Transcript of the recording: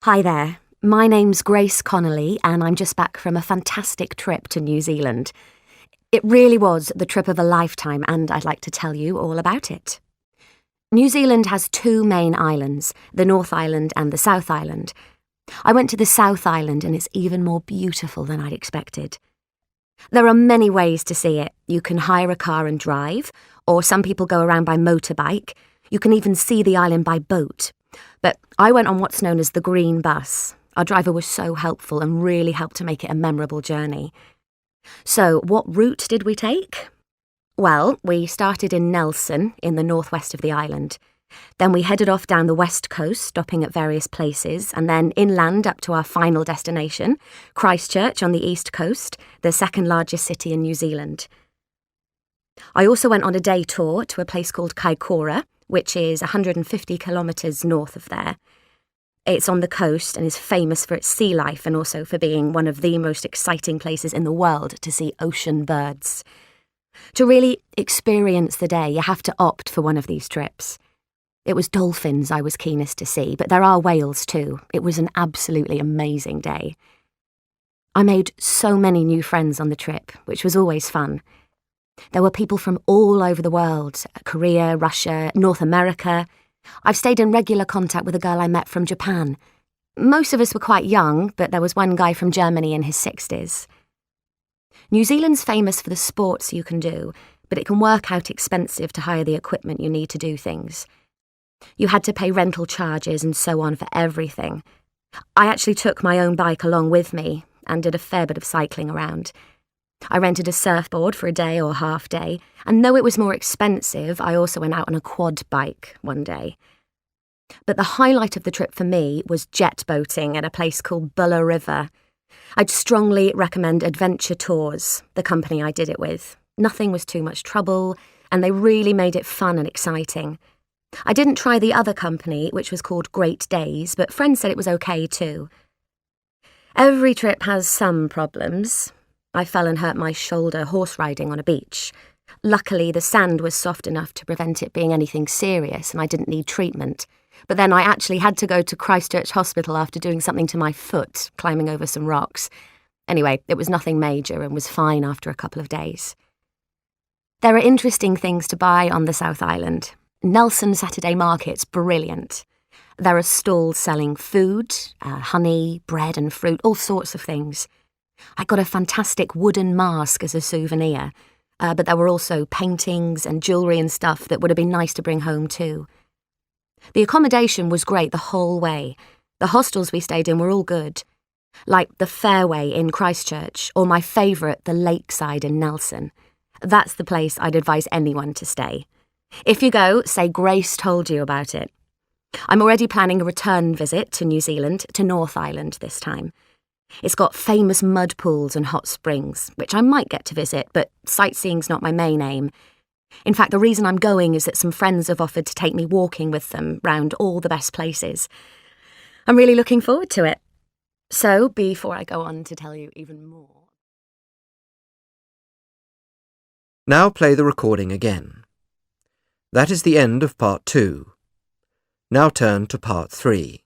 Hi there, my name's Grace Connolly and I'm just back from a fantastic trip to New Zealand. It really was the trip of a lifetime and I'd like to tell you all about it. New Zealand has two main islands, the North Island and the South Island. I went to the South Island and it's even more beautiful than I'd expected. There are many ways to see it. You can hire a car and drive, or some people go around by motorbike. You can even see the island by boat. But I went on what's known as the Green Bus. Our driver was so helpful and really helped to make it a memorable journey. So, what route did we take? Well, we started in Nelson, in the northwest of the island. Then we headed off down the west coast, stopping at various places, and then inland up to our final destination, Christchurch on the east coast, the second largest city in New Zealand. I also went on a day tour to a place called Kaikoura, which is 150 kilometres north of there. It's on the coast and is famous for its sea life and also for being one of the most exciting places in the world to see ocean birds. To really experience the day, you have to opt for one of these trips. It was dolphins I was keenest to see, but there are whales too. It was an absolutely amazing day. I made so many new friends on the trip, which was always fun. There were people from all over the world, Korea, Russia, North America. I've stayed in regular contact with a girl I met from Japan. Most of us were quite young, but there was one guy from Germany in his 60s. New Zealand's famous for the sports you can do, but it can work out expensive to hire the equipment you need to do things. You had to pay rental charges and so on for everything. I actually took my own bike along with me and did a fair bit of cycling around. I rented a surfboard for a day or half day, and though it was more expensive, I also went out on a quad bike one day. But the highlight of the trip for me was jet boating at a place called Buller River. I'd strongly recommend Adventure Tours, the company I did it with. Nothing was too much trouble, and they really made it fun and exciting. I didn't try the other company, which was called Great Days, but friends said it was okay too. Every trip has some problems. I fell and hurt my shoulder horse riding on a beach. Luckily, the sand was soft enough to prevent it being anything serious and I didn't need treatment. But then I actually had to go to Christchurch Hospital after doing something to my foot, climbing over some rocks. Anyway, it was nothing major and was fine after a couple of days. There are interesting things to buy on the South Island. Nelson Saturday Market's brilliant. There are stalls selling food, honey, bread and fruit, all sorts of things. I got a fantastic wooden mask as a souvenir, but there were also paintings and jewellery and stuff that would have been nice to bring home too. The accommodation was great the whole way. The hostels we stayed in were all good, like the Fairway in Christchurch, or my favourite, the Lakeside in Nelson. That's the place I'd advise anyone to stay. If you go, say Grace told you about it. I'm already planning a return visit to New Zealand, to North Island this time. It's got famous mud pools and hot springs, which I might get to visit, but sightseeing's not my main aim. In fact, the reason I'm going is that some friends have offered to take me walking with them round all the best places. I'm really looking forward to it. So, before I go on to tell you even more... Now play the recording again. That is the end of part 2. Now turn to part 3.